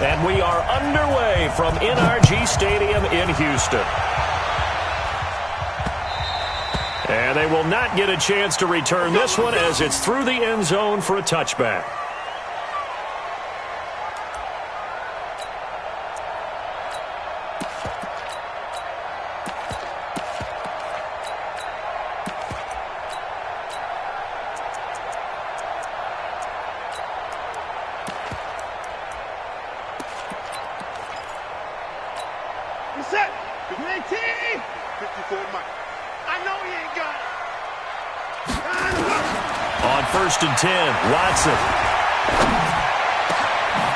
And we are underway from NRG Stadium in Houston. And they will not get a chance to return this one as it's through the end zone for a touchback. On 1st and 10, Watson.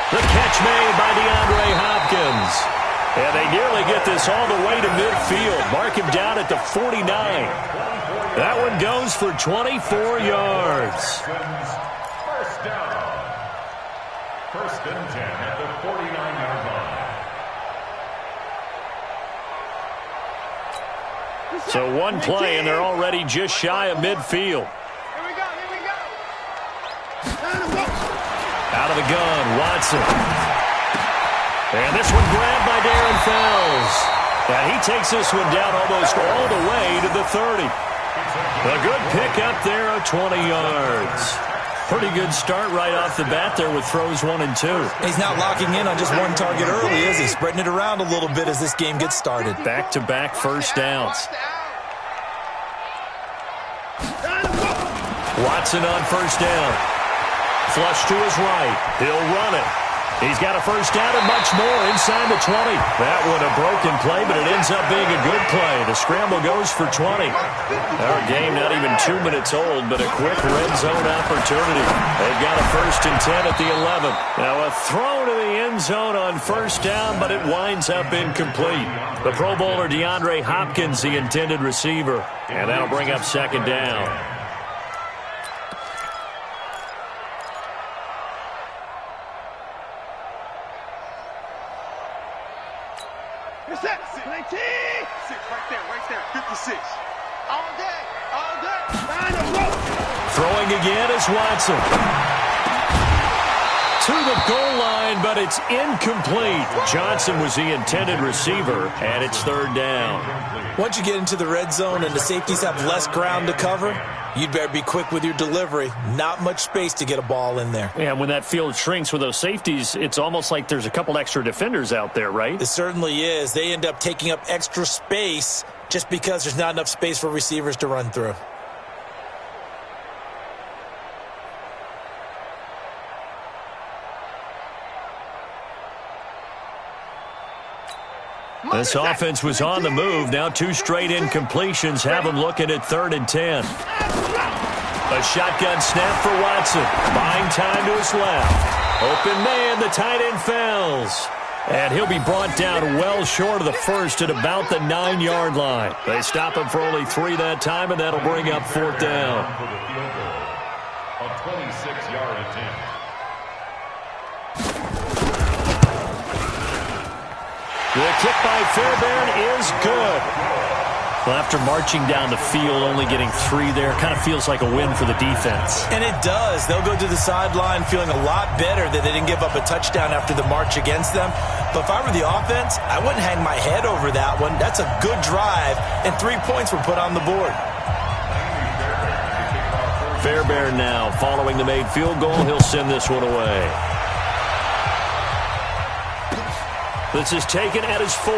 The catch made by DeAndre Hopkins. And they nearly get this all the way to midfield. Mark him down at the 49. That one goes for 24 yards. First down. 1st and 10 at the 49-yard line. So one play, and they're already just shy of midfield. Out of the gun, Watson. And this one grabbed by Darren Fells. And he takes this one down almost all the way to the 30. A good pickup there of 20 yards. Pretty good start right off the bat there with throws 1 and 2. He's not locking in on just one target early, is he? Spreading it around a little bit as this game gets started. Back-to-back first downs. Watson on first down. Flush to his right. He'll run it. He's got a first down and much more inside the 20. That one a broken play, but it ends up being a good play. The scramble goes for 20. Our game not even 2 minutes old, but a quick red zone opportunity. They've got a 1st and 10 at the 11. Now a throw to the end zone on first down, but it winds up incomplete. The Pro Bowler DeAndre Hopkins, the intended receiver. And that'll bring up 2nd down. Right there, 56. All day. Throwing again is Watson. To the goal line, but it's incomplete. Johnson was the intended receiver, and it's 3rd down. Once you get into the red zone and the safeties have less ground to cover, you'd better be quick with your delivery. Not much space to get a ball in there. Yeah, when that field shrinks with those safeties, it's almost like there's a couple extra defenders out there, right? It certainly is. They end up taking up extra space just because there's not enough space for receivers to run through. This offense was on the move. Now 2 straight incompletions have them looking at 3rd and 10. A shotgun snap for Watson. Buying time to his left. Open man, the tight end Fells. And he'll be brought down well short of the 1st at about the 9-yard line. They stop him for only 3 that time, and that'll bring up 4th down. A 26-yard attempt. The kick by Fairbairn is good. Well, after marching down the field, only getting 3 there, kind of feels like a win for the defense. And it does. They'll go to the sideline feeling a lot better that they didn't give up a touchdown after the march against them. But if I were the offense, I wouldn't hang my head over that one. That's a good drive, and 3 points were put on the board. Fairbairn now following the made field goal. He'll send this one away. This is taken at his 4.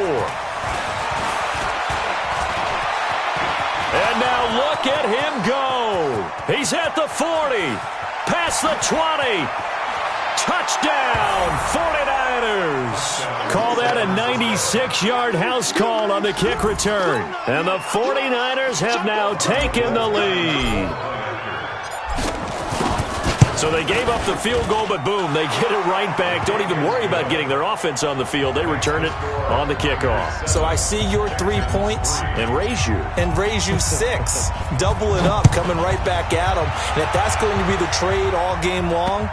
And now look at him go. He's at the 40. Past the 20. Touchdown, 49ers. Call that a 96-yard house call on the kick return. And the 49ers have now taken the lead. So they gave up the field goal, but boom, they get it right back. Don't even worry about getting their offense on the field. They return it on the kickoff. So I see your 3 points. And raise you. And raise you 6. Double it up, coming right back at them. And if that's going to be the trade all game long,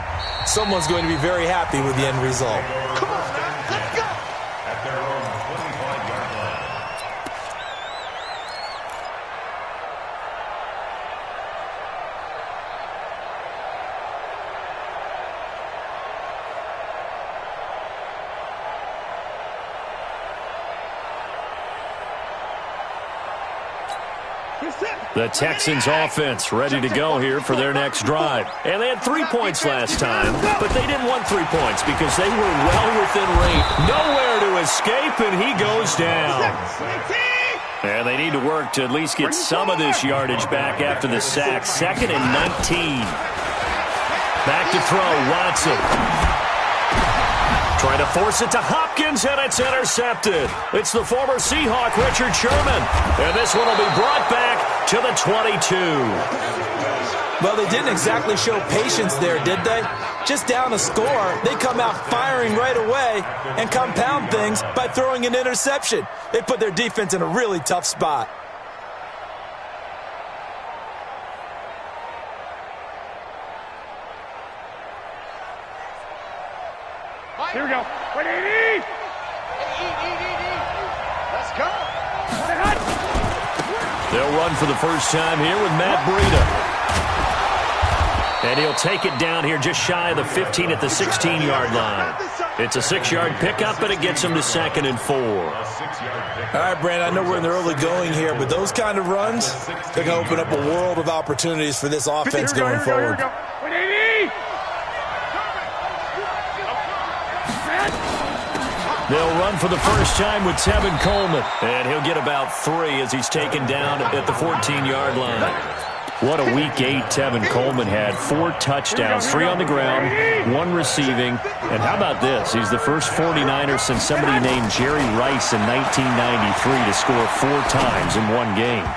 someone's going to be very happy with the end result. Come on, let's go. At their own 25-yard line. The Texans offense ready to go here for their next drive. And they had 3 points last time, but they didn't want 3 points because they were well within range. Nowhere to escape, and he goes down. And they need to work to at least get some of this yardage back after the sack. 2nd and 19. Back to throw, Watson. Trying to force it to Hopkins, and it's intercepted. It's the former Seahawk, Richard Sherman. And this one will be brought back to the 22. Well, they didn't exactly show patience there, did they? Just down a score, they come out firing right away and compound things by throwing an interception. They put their defense in a really tough spot. Here we go. Wait, eat. Let's go. They'll run for the first time here with Matt Breida. And he'll take it down here just shy of the 15 at the 16-yard line. It's a 6-yard pickup, and it gets him to 2nd and 4. All right, Brandon, I know we're in the early going here, but those kind of runs, they're going to open up a world of opportunities for this offense going forward. They'll run for the first time with Tevin Coleman. And he'll get about 3 as he's taken down at the 14-yard line. What a Week 8 Tevin Coleman had. 4 touchdowns, 3 on the ground, 1 receiving. And how about this? He's the first 49er since somebody named Jerry Rice in 1993 to score 4 times in 1 game.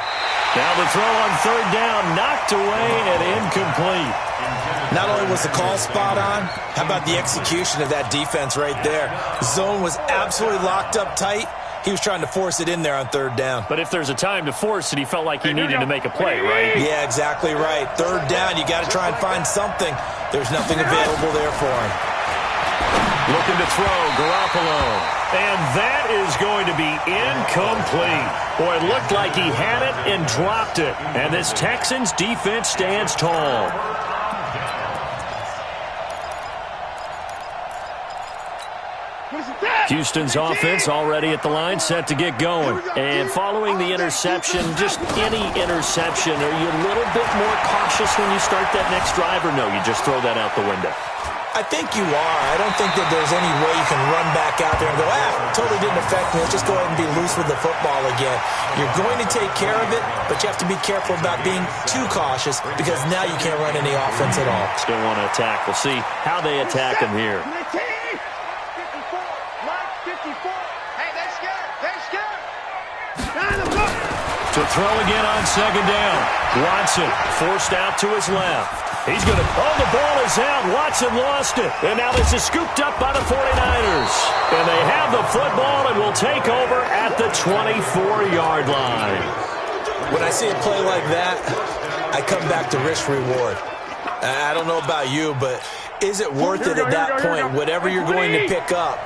Now the throw on 3rd down, knocked away and incomplete. Not only was the call spot on, how about the execution of that defense right there? Zone was absolutely locked up tight. He was trying to force it in there on 3rd down. But if there's a time to force it, he felt like he needed to make a play, right? Yeah, exactly right. 3rd down, you got to try and find something. There's nothing available there for him. Looking to throw, Garoppolo. And that is going to be incomplete. Boy, it looked like he had it and dropped it. And this Texans defense stands tall. Houston's offense already at the line, set to get going. And following the interception, just any interception, are you a little bit more cautious when you start that next drive, or no, you just throw that out the window? I think you are. I don't think that there's any way you can run back out there and go, totally didn't affect me. Let's just go ahead and be loose with the football again. You're going to take care of it, but you have to be careful about being too cautious because now you can't run any offense at all. Still want to attack. We'll see how they attack him here. To throw again on 2nd down. Watson forced out to his left. He's going to, the ball is out. Watson lost it. And now this is scooped up by the 49ers. And they have the football and will take over at the 24-yard line. When I see a play like that, I come back to risk reward. I don't know about you, but is it worth it at that point, whatever you're going to pick up,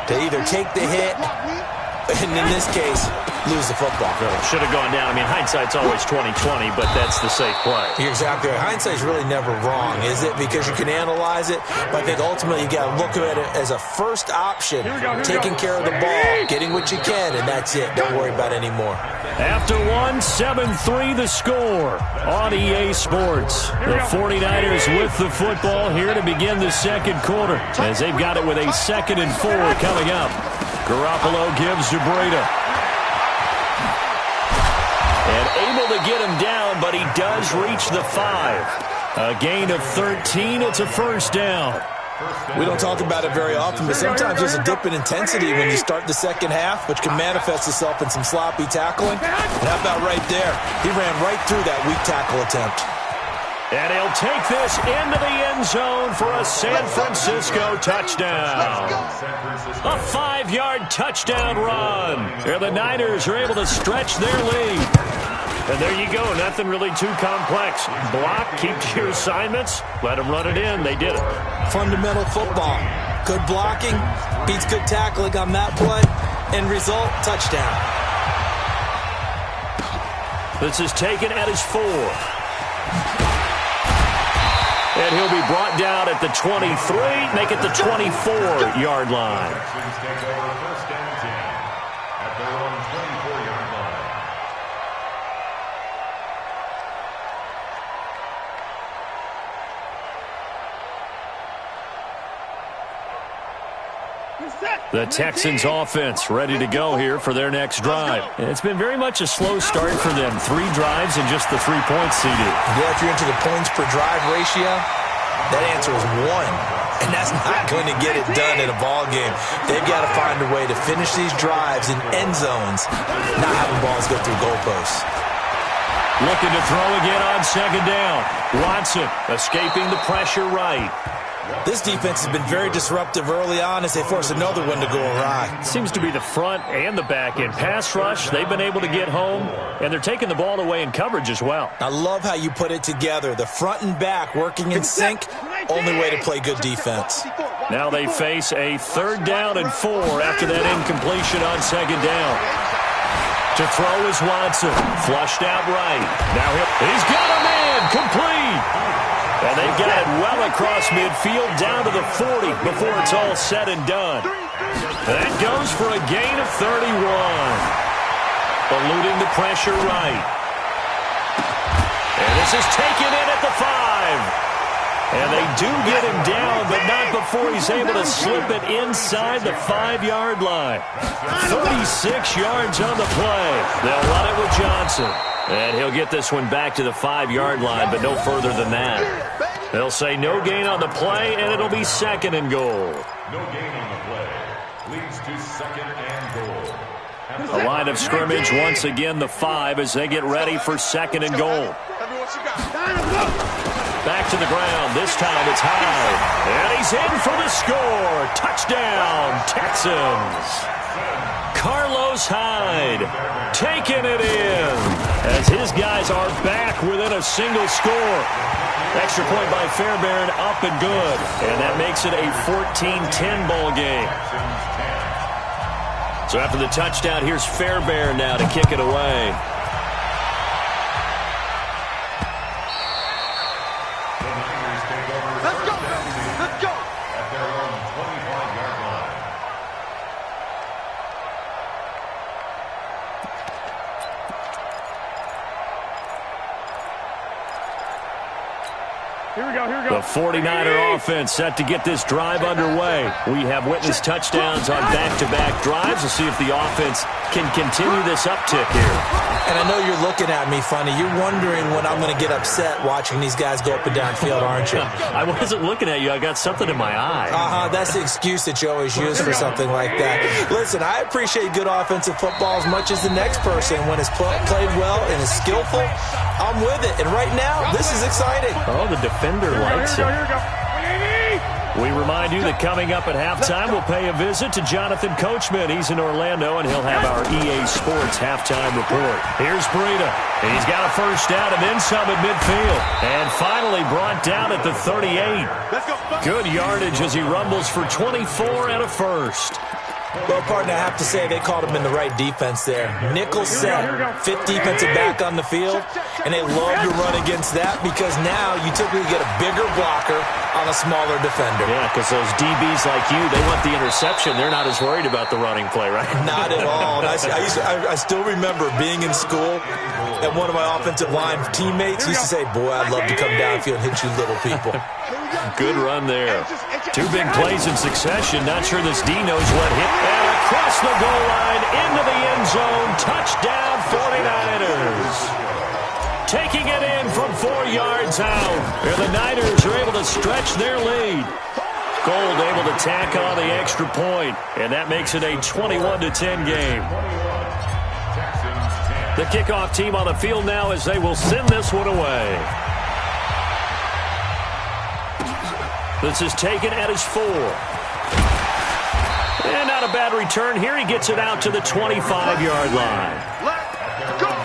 to either take the hit, and in this case, lose the football? Should have gone down. I mean, hindsight's always 20/20, but that's the safe play. You're exactly right. Hindsight's really never wrong, is it? Because you can analyze it, but I think ultimately you got to look at it as a first option, taking care of the ball, getting what you can, and that's it. Don't worry about it anymore. After 7-3 the score on EA Sports. The 49ers with the football here to begin the 2nd quarter, as they've got it with a 2nd and 4 coming up. Garoppolo gives to Breida. And able to get him down, but he does reach the 5. A gain of 13. It's a 1st down. We don't talk about it very often, but sometimes there's a dip in intensity when you start the 2nd half, which can manifest itself in some sloppy tackling. And how about right there? He ran right through that weak tackle attempt. And he'll take this into the end zone for a San Francisco touchdown. A 5-yard touchdown run. And the Niners are able to stretch their lead. And there you go. Nothing really too complex. Block, keep to your assignments, let them run it in. They did it. Fundamental football. Good blocking beats good tackling on that play. End result, touchdown. This is taken at his 4. And he'll be brought down at the 23, make it the 24-yard line. The Texans offense ready to go here for their next drive. It's been very much a slow start for them. 3 drives and just the 3 points seeded. Yeah, if you're into the points per drive ratio, that answer is 1. And that's not going to get it done in a ball game. They've got to find a way to finish these drives in end zones, not having balls go through goalposts. Looking to throw again on second down. Watson escaping the pressure right. This defense has been very disruptive early on as they force another one to go awry. Seems to be the front and the back end. Pass rush, they've been able to get home, and they're taking the ball away in coverage as well. I love how you put it together. The front and back working in sync, only way to play good defense. Now they face a 3rd down and 4 after that incompletion on second down. To throw is Watson. Flushed out right. Now he's got a man. Complete. And they've got it well across midfield down to the 40 before it's all said and done. That goes for a gain of 31. Eluding the pressure right. And this is taken in at the 5. And they do get him down, but not before he's able to slip it inside the 5-yard line. 36 yards on the play. They'll run it with Johnson. And he'll get this one back to the 5-yard line, but no further than that. They'll say no gain on the play, and it'll be 2nd and goal. No gain on the play. Leads to 2nd and goal. A line of scrimmage, once again the 5 as they get ready for 2nd and goal. Back to the ground. This time it's high. And he's in for the score. Touchdown, Texans. Carlos Hyde taking it in as his guys are back within a single score. Extra point by Fairbairn, up and good. And that makes it a 14-10 ball game. So after the touchdown, here's Fairbairn now to kick it away. The 49er offense set to get this drive underway. We have witnessed touchdowns on back-to-back drives. We'll see if the offense can continue this uptick here. And I know you're looking at me funny. You're wondering when I'm going to get upset watching these guys go up and down field, aren't you? I wasn't looking at you. I got something in my eye. That's the excuse that you always use for something like that. Listen, I appreciate good offensive football as much as the next person. When it's played well and is skillful, I'm with it. And right now, this is exciting. Oh, the defender likes it. We remind you that coming up at halftime, we'll pay a visit to Jonathan Coachman. He's in Orlando, and he'll have our EA Sports halftime report. Here's Breida. He's got a first down and then some at midfield. And finally brought down at the 38. Good yardage as he rumbles for 24 and a first. Well, partner, I have to say they called him in the right defense there. Nickel set, 5th defensive back on the field, and they love to run against that because now you typically get a bigger blocker on a smaller defender. Yeah, because those DBs like you, they want the interception. They're not as worried about the running play, right? Not at all. And I still remember being in school, and one of my offensive line teammates used to say, boy, I'd love to come downfield and hit you little people. Good run there. 2 big plays in succession. Not sure this D knows what hit. And across the goal line, into the end zone. Touchdown, 49ers. Taking it in from 4 yards out. And the Niners are able to stretch their lead. Gold able to tack on the extra point. And that makes it a 21-10 game. The kickoff team on the field now as they will send this one away. This is taken at his 4. And not a bad return here. He gets it out to the 25-yard line. Let's go.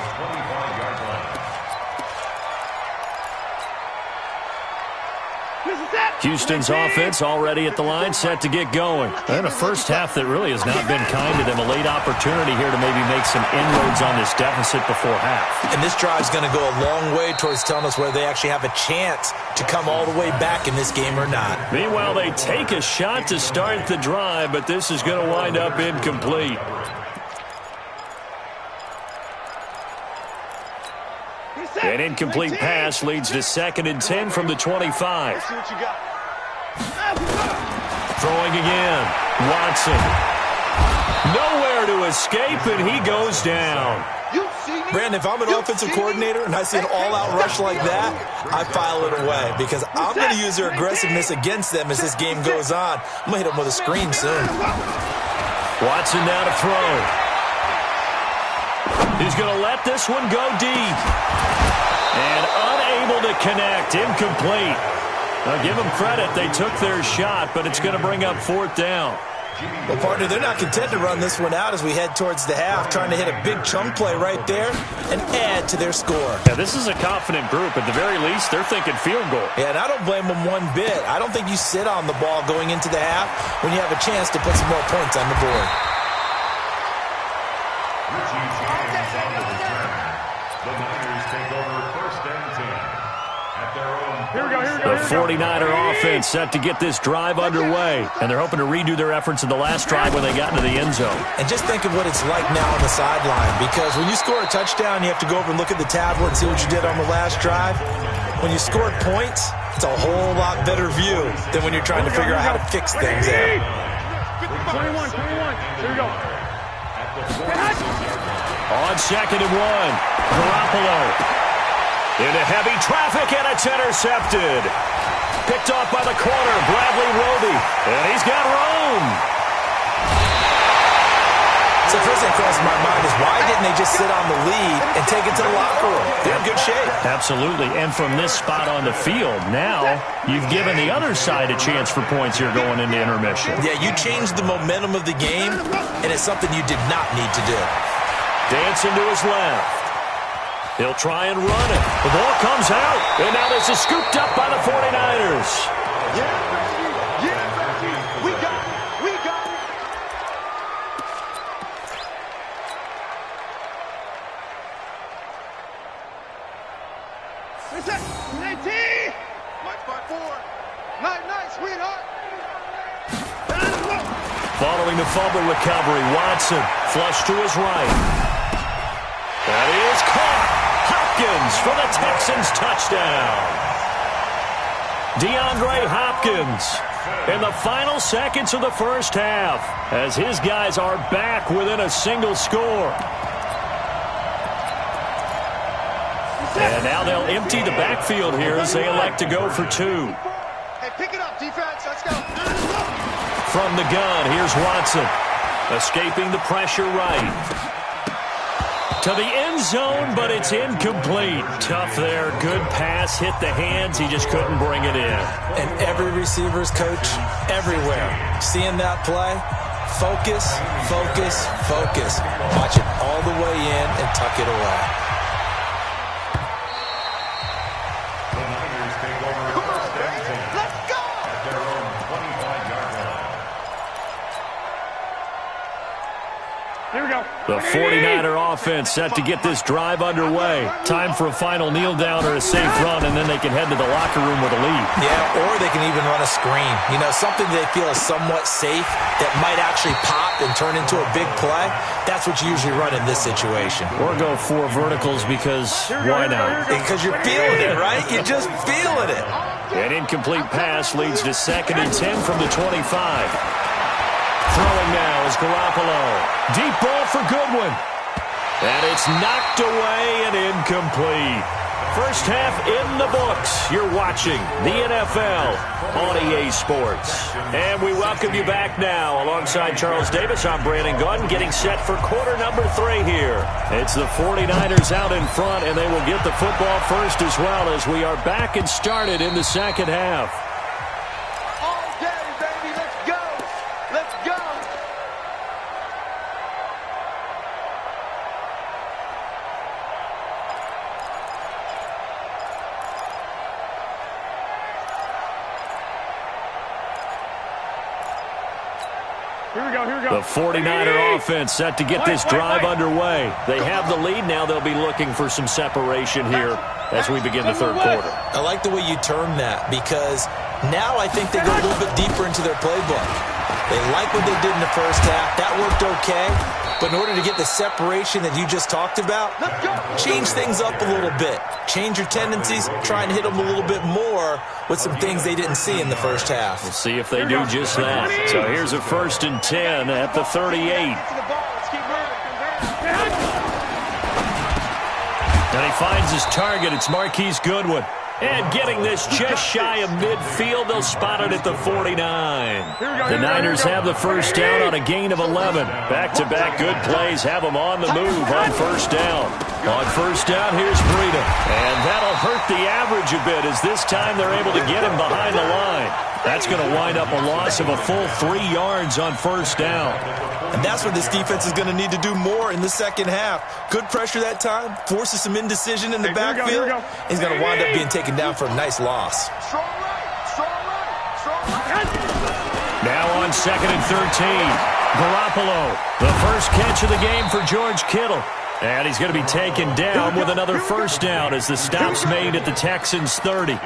Houston's offense already at the line, set to get going. And a first half that really has not been kind to them. A late opportunity here to maybe make some inroads on this deficit before half. And this drive's going to go a long way towards telling us whether they actually have a chance to come all the way back in this game or not. Meanwhile, they take a shot to start the drive, but this is going to wind up incomplete. An incomplete pass leads to 2nd and 10 from the 25. Throwing again. Watson. Nowhere to escape, and he goes down. Brandon, if I'm an offensive coordinator and I see an all-out rush like that, I file it away because I'm going to use their aggressiveness against them as this game goes on. I'm going to hit them with a screen soon. Watson now to throw. He's going to let this one go deep. And unable to connect. Incomplete. Now, give them credit. They took their shot, but it's going to bring up 4th down. Well, partner, they're not content to run this one out as we head towards the half, trying to hit a big chunk play right there and add to their score. Yeah, this is a confident group. At the very least, they're thinking field goal. Yeah, and I don't blame them one bit. I don't think you sit on the ball going into the half when you have a chance to put some more points on the board. The Niners take over 1st and 10 at their own. Here we go. The 49er offense set to get this drive underway, and they're hoping to redo their efforts in the last drive when they got into the end zone. And just think of what it's like now on the sideline, because when you score a touchdown, you have to go over and look at the tablet and see what you did on the last drive. When you scored points, it's a whole lot better view than when you're trying to figure out how to fix things there. 21. Here we go. On 2nd and 1, Garoppolo. Into heavy traffic, and it's intercepted. Picked off by the corner, Bradley Roby. And he's got room. So the first thing crossing my mind is why didn't they just sit on the lead and take it to the locker room? They're in good shape. Absolutely. And from this spot on the field, now you've given the other side a chance for points here going into intermission. Yeah, you changed the momentum of the game, and it's something you did not need to do. Dancing to his left. He'll try and run it. The ball comes out, and now this is scooped up by the 49ers. Yeah, baby. We got it. What's that? 19. Watch by 4. Nice, sweetheart. Following the fumble recovery, Watson flush to his right. That is caught. Hopkins for the Texans touchdown. DeAndre Hopkins in the final seconds of the first half as his guys are back within a single score. And now they'll empty the backfield here as they elect to go for 2. Hey, pick it up, defense. Let's go. From the gun, here's Watson. Escaping the pressure right. To the end zone, but it's incomplete. Tough there. Good pass. Hit the hands. He just couldn't bring it in. And every receiver's coach everywhere. Seeing that play, focus. Watch it all the way in and tuck it away. The Niners take over 1st and 10 Let's go. at their own 25-yard line. Here we go. The 49er offense set to get this drive underway. Time for a final kneel down or a safe run, and then they can head to the locker room with a lead. Yeah, or they can even run a screen. You know, something they feel is somewhat safe that might actually pop and turn into a big play. That's what you usually run in this situation. Or go 4 verticals because why not? Because you're feeling it, right? You're just feeling it. An incomplete pass leads to 2nd and 10 from the 25. Throwing now is Garoppolo. Deep ball for Goodwin. And it's knocked away and incomplete. First half in the books. You're watching the NFL on EA Sports. And we welcome you back now. Alongside Charles Davis, I'm Brandon Gunn, getting set for quarter number 3 here. It's the 49ers out in front, and they will get the football first as well as we are back and started in the second half. All day, baby. Let's go. Let's go. Here we go. The 49er offense set to get this drive underway. They have the lead now. They'll be looking for some separation here as we begin the third quarter. I like the way you term that because now I think they go a little bit deeper into their playbook. They like what they did in the first half. That worked okay. But in order to get the separation that you just talked about, change things up a little bit. Change your tendencies. Try and hit them a little bit more with some things they didn't see in the first half. We'll see if they do just that. So here's a 1st and 10 at the 38. And he finds his target. It's Marquise Goodwin. And getting this just shy of midfield, they'll spot it at the 49. The Niners have the first down on a gain of 11. Back-to-back good plays have them on the move on first down. On first down, here's Breida. And that'll hurt the average a bit as this time they're able to get him behind the line. That's going to wind up a loss of a full 3 yards on first down. And that's what this defense is going to need to do more in the second half. Good pressure that time, forces some indecision in the backfield. He's going to wind up being taken down for a nice loss. Now on 2nd and 13, Garoppolo, the first catch of the game for George Kittle. And he's going to be taken down with another first down as the stop's made at the Texans' 30.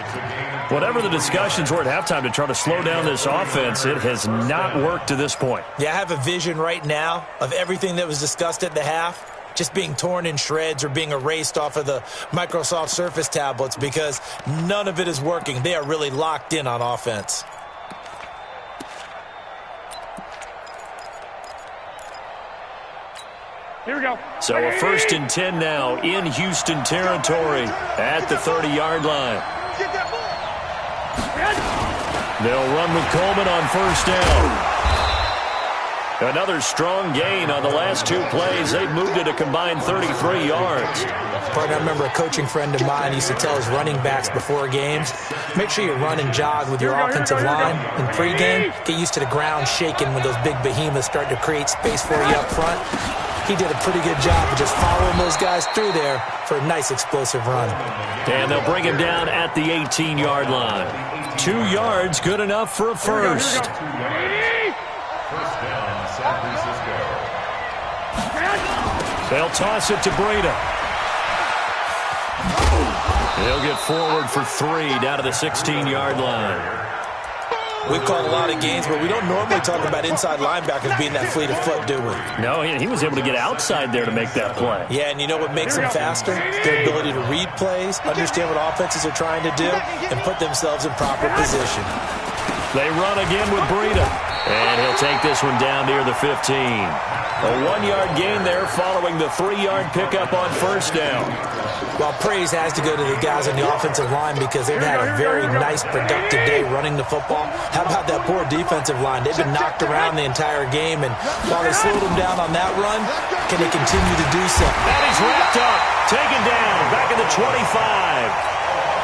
Whatever the discussions were at halftime to try to slow down this offense, it has not worked to this point. Yeah, I have a vision right now of everything that was discussed at the half just being torn in shreds or being erased off of the Microsoft Surface tablets because none of it is working. They are really locked in on offense. Here we go. So a 1st and 10 now in Houston territory at the 30-yard line. They'll run with Coleman on first down. Another strong gain on the last 2 plays. They've moved it a combined 33 yards. Partner, I remember a coaching friend of mine used to tell his running backs before games, make sure you run and jog with your offensive line in pregame. Get used to the ground shaking when those big behemoths start to create space for you up front. He did a pretty good job of just following those guys through there for a nice explosive run. And they'll bring him down at the 18-yard line. 2 yards, good enough for a first. First down, San Francisco. They'll toss it to Breida. He'll get forward for 3 down to the 16-yard line. We've called a lot of games, but we don't normally talk about inside linebackers being that fleet of foot, do we? No, he was able to get outside there to make that play. Yeah, and you know what makes them faster? Their ability to read plays, understand what offenses are trying to do, and put themselves in proper position. They run again with Breida. And he'll take this one down near the 15. A 1-yard gain there following the 3-yard pickup on first down. Well, praise has to go to the guys on the offensive line because they've had a very nice, productive day running the football. How about that poor defensive line? They've been knocked around the entire game, and while they slowed them down on that run, can they continue to do so? And he's wrapped up, taken down, back at the 25.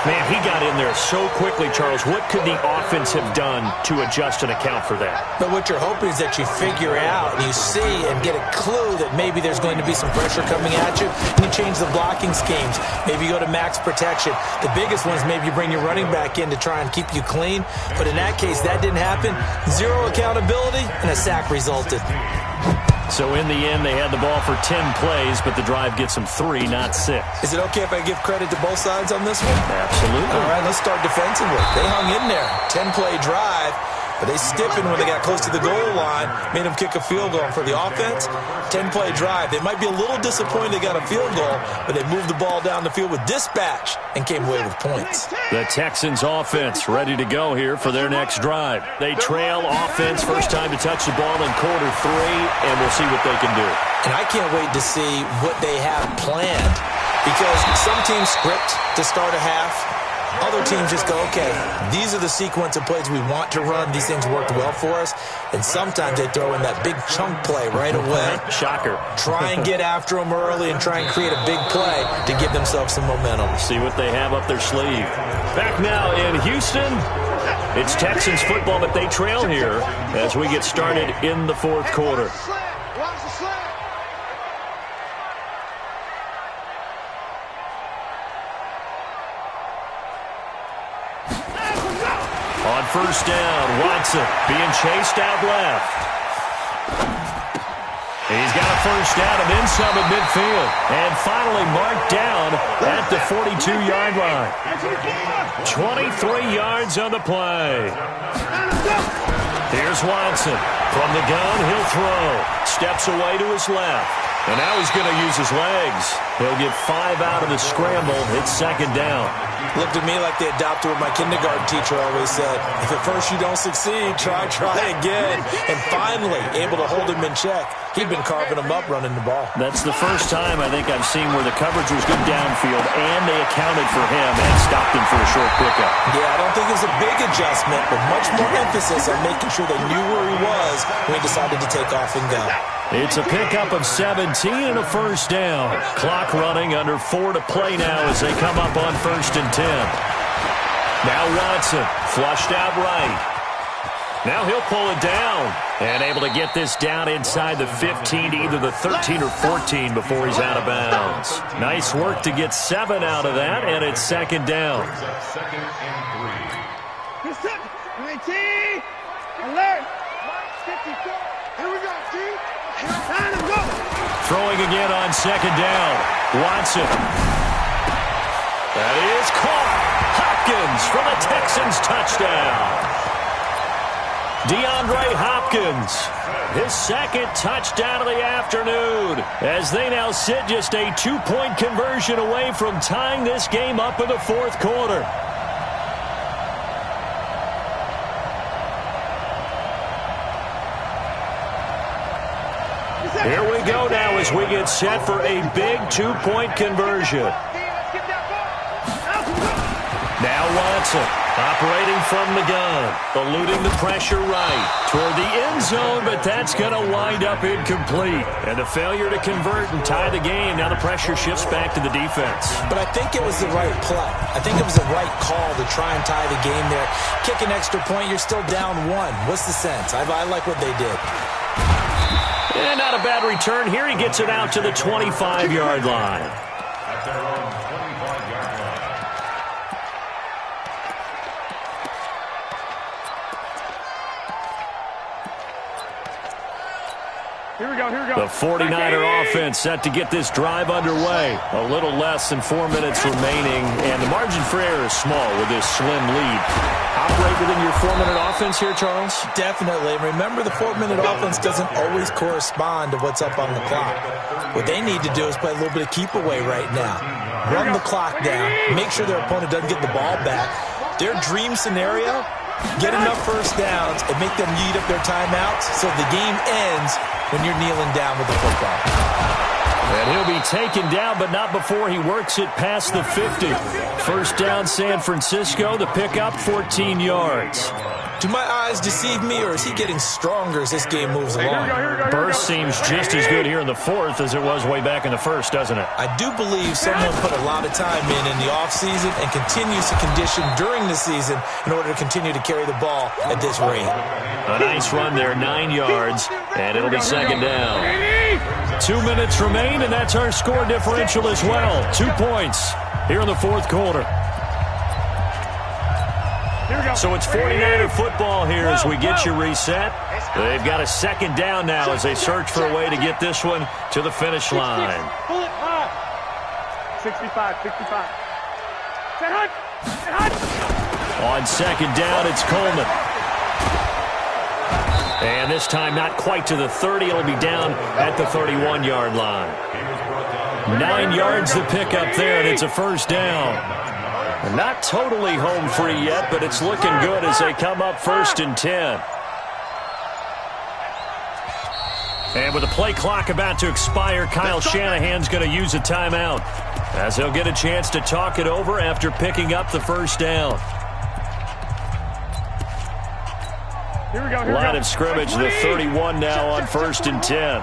Man, he got in there so quickly, Charles. What could the offense have done to adjust and account for that? But what you're hoping is that you figure out, and you see and get a clue that maybe there's going to be some pressure coming at you, and you change the blocking schemes. Maybe you go to max protection. The biggest one is maybe you bring your running back in to try and keep you clean. But in that case, that didn't happen. 0 accountability, and a sack resulted. So in the end, they had the ball for 10 plays, but the drive gets them 3, not 6. Is it okay if I give credit to both sides on this one? Absolutely. All right, let's start defensively. They hung in there. 10-play drive, but they stiffened when they got close to the goal line, made them kick a field goal. And for the offense, 10-play drive. They might be a little disappointed they got a field goal, but they moved the ball down the field with dispatch and came away with points. The Texans offense ready to go here for their next drive. They trail offense, first time to touch the ball in quarter 3, and we'll see what they can do. And I can't wait to see what they have planned because some teams script to start a half. Other teams just go, okay, these are the sequence of plays we want to run. These things worked well for us. And sometimes they throw in that big chunk play right away. Shocker. Try and get after them early and try and create a big play to give themselves some momentum. See what they have up their sleeve. Back now in Houston, it's Texans football, but they trail here as we get started in the fourth quarter. On first down, Watson being chased out left. He's got a first down and then some at midfield. And finally marked down at the 42-yard line. 23 yards on the play. Here's Watson. From the gun, he'll throw. Steps away to his left. And now he's going to use his legs. He'll get 5 out of the scramble. It's second down. Looked at me like they adopted what my kindergarten teacher always said. If at first you don't succeed, try again. And finally, able to hold him in check. He'd been carving him up running the ball. That's the first time I think I've seen where the coverage was good downfield, and they accounted for him and stopped him for a short pickup. Yeah, I don't think it was a big adjustment, but much more emphasis on making sure they knew where he was when he decided to take off and go. It's a pickup of 17 and a first down. Clock running, under 4 to play now as they come up on 1st and 10. Now Watson, flushed out right. Now he'll pull it down and able to get this down inside the 15 to either the 13 or 14 before he's out of bounds. Nice work to get 7 out of that, and it's second down. Second and 19, alert, 54. Here we go, team. Time to go. Throwing again on second down. Watson. That is caught. Hopkins for the Texans touchdown. DeAndre Hopkins, his second touchdown of the afternoon, as they now sit just a 2-point conversion away from tying this game up in the fourth quarter. Here we go now as we get set for a big 2-point conversion. Now Watson, operating from the gun, eluding the pressure right toward the end zone, but that's going to wind up incomplete. And a failure to convert and tie the game. Now the pressure shifts back to the defense. But I think it was the right play. I think it was the right call to try and tie the game there. Kick an extra point, you're still down 1. What's the sense? I like what they did. And not a bad return here. He gets it out to the 25-yard line. at their own 25-yard line. Here we go. The 49er offense set to get this drive underway. A little less than 4 minutes remaining, and the margin for error is small with this slim lead. Operate within your 4-minute offense here, Charles? Definitely. Remember, the 4-minute offense doesn't always correspond to what's up on the clock. What they need to do is play a little bit of keep away right now. Run the clock down. Make sure their opponent doesn't get the ball back. Their dream scenario, get enough first downs and make them eat up their timeouts so the game ends when you're kneeling down with the football. And he'll be taken down, but not before he works it past the 50. First down, San Francisco. The pickup, 14 yards. Do my eyes deceive me, or is he getting stronger as this game moves along? Burst seems just as good here in the fourth as it was way back in the first, doesn't it? I do believe someone put a lot of time in the offseason and continues to condition during the season in order to continue to carry the ball at this rate. A nice run there, 9 yards, and it'll be second down. 2 minutes remain, and that's our score differential as well. 2 points here in the fourth quarter. So it's 49er football here as we get you reset. They've got a second down now as they search for a way to get this one to the finish line. 65. On second down, it's Coleman. And this time not quite to the 30. It'll be down at the 31-yard line. 9 yards to pick up there, and it's a first down. Not totally home free yet, but it's looking good as they come up 1st and 10. And with the play clock about to expire, Kyle Shanahan's going to use a timeout as he'll get a chance to talk it over after picking up the first down. Line of scrimmage, the 31 now on 1st and 10.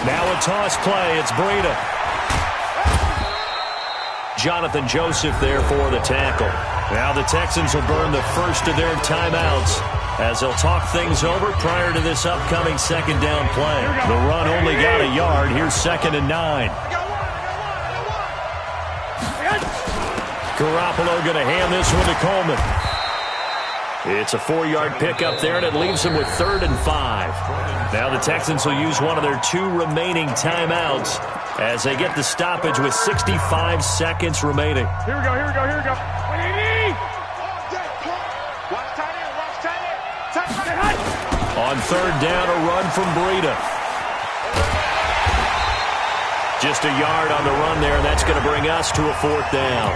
Now a toss play. It's Breida. Jonathan Joseph there for the tackle. Now the Texans will burn the first of their timeouts as they'll talk things over prior to this upcoming second down play. The run only got a yard. Here's 2nd and 9. Garoppolo going to hand this one to Coleman. It's a 4-yard pickup there, and it leaves them with 3rd and 5. Now the Texans will use one of their 2 remaining timeouts as they get the stoppage with 65 seconds remaining. Here we go. Watch tight end. On 3rd down, a run from Breida. Just a yard on the run there, and that's going to bring us to a 4th down.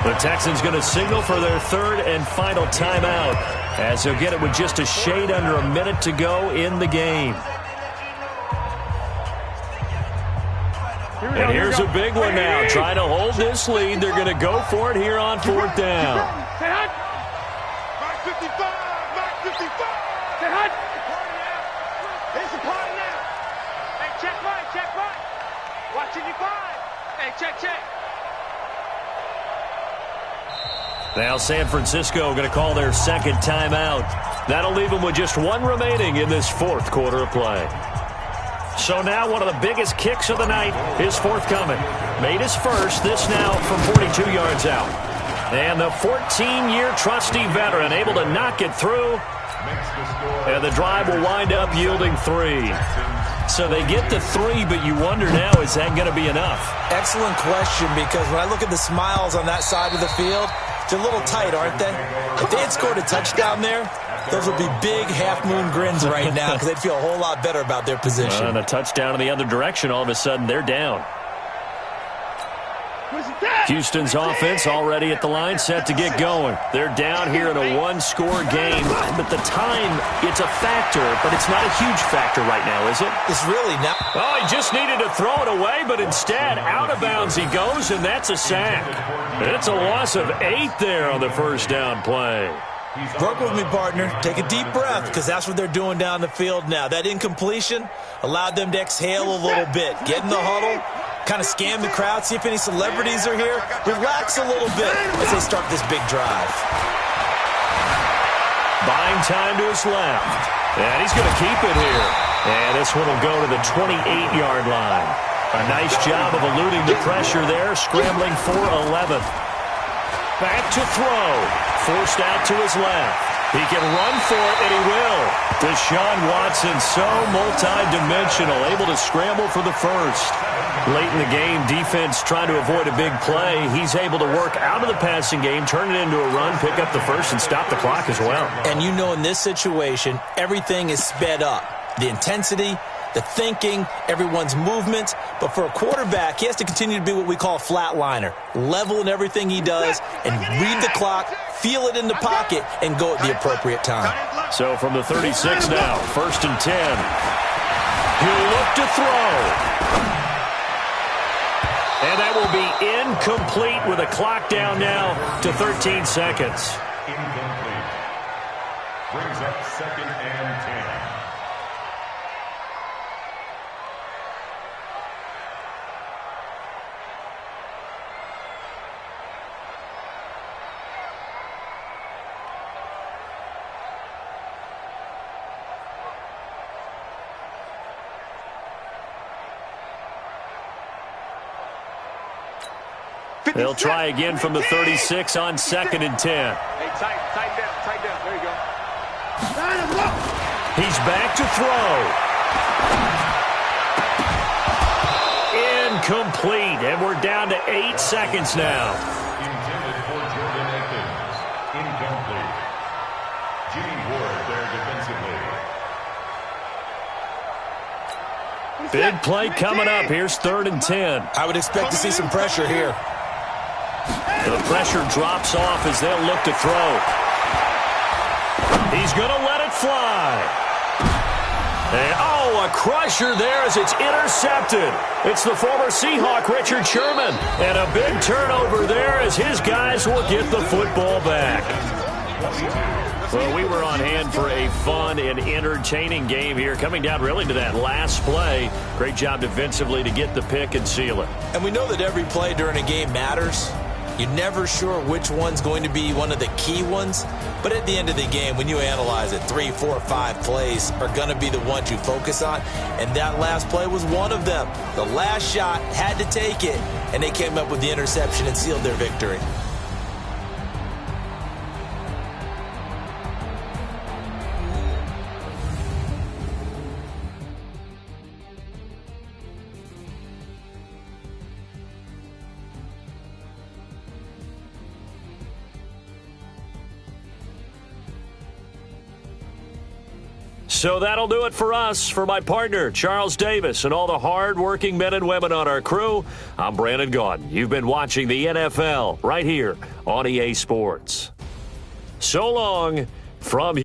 The Texans going to signal for their 3rd and final timeout as they'll get it with just a shade under a minute to go in the game. And here's a big one now. Trying to hold this lead. They're going to go for it here on 4th down. Mark 55. It's a party now. Hey, check right. Watching you find. Hey, check. Now San Francisco going to call their 2nd timeout. That'll leave them with just 1 remaining in this 4th quarter of play. So now one of the biggest kicks of the night is forthcoming. Made his first, this now from 42 yards out. And the 14-year trusty veteran able to knock it through. And the drive will wind up yielding 3. So they get the 3, but you wonder now, is that going to be enough? Excellent question, because when I look at the smiles on that side of the field, they're a little tight, aren't they? If they had scored a touchdown there, those would be big half-moon grins right now because they'd feel a whole lot better about their position. And a touchdown in the other direction, all of a sudden they're down. Houston's offense already at the line, set to get going. They're down here in a 1-score game, but the time, it's a factor, but it's not a huge factor right now, is it? It's really not. Oh, he just needed to throw it away, but instead, out of bounds he goes, and that's a sack. It's a loss of 8 there on the 1st down play. Work with me, partner. Take a deep breath, because that's what they're doing down the field now. That incompletion allowed them to exhale a little bit. Get in the huddle. Kind of scan the crowd, see if any celebrities are here. Relax a little bit as they start this big drive. Buying time to his left. And he's going to keep it here. And this one will go to the 28-yard line. A nice job of eluding the pressure there, scrambling for 11. Back to throw. Forced out to his left. He can run for it, and he will. Deshaun Watson, so multi-dimensional, able to scramble for the first. Late in the game, defense trying to avoid a big play. He's able to work out of the passing game, turn it into a run, pick up the first, and stop the clock as well. And you know in this situation, everything is sped up. The intensity, the thinking, everyone's movement. But for a quarterback, he has to continue to be what we call a flatliner. Level in everything he does and read the clock, feel it in the pocket, and go at the appropriate time. So from the 36 now, 1st and 10. He'll look to throw. And that will be incomplete with a clock down now to 13 seconds. Incomplete. Brings up 2nd and 10. They'll try again from the 36 on 2nd and 10. Hey, tight down. There you go. He's back to throw. Incomplete, and we're down to 8 seconds now. Intended for Jordan Akins. Incomplete. Jimmy Ward there defensively. Big play coming up. Here's 3rd and 10. I would expect to see some pressure here. The pressure drops off as they'll look to throw. He's going to let it fly. And, oh, a crusher there as it's intercepted. It's the former Seahawk, Richard Sherman. And a big turnover there as his guys will get the football back. Well, we were on hand for a fun and entertaining game here, coming down really to that last play. Great job defensively to get the pick and seal it. And we know that every play during a game matters. You're never sure which one's going to be one of the key ones. But at the end of the game, when you analyze it, 3, 4, 5 plays are going to be the ones you focus on. And that last play was one of them. The last shot had to take it, and they came up with the interception and sealed their victory. So that'll do it for us. For my partner, Charles Davis, and all the hard-working men and women on our crew, I'm Brandon Gaudin. You've been watching the NFL right here on EA Sports. So long from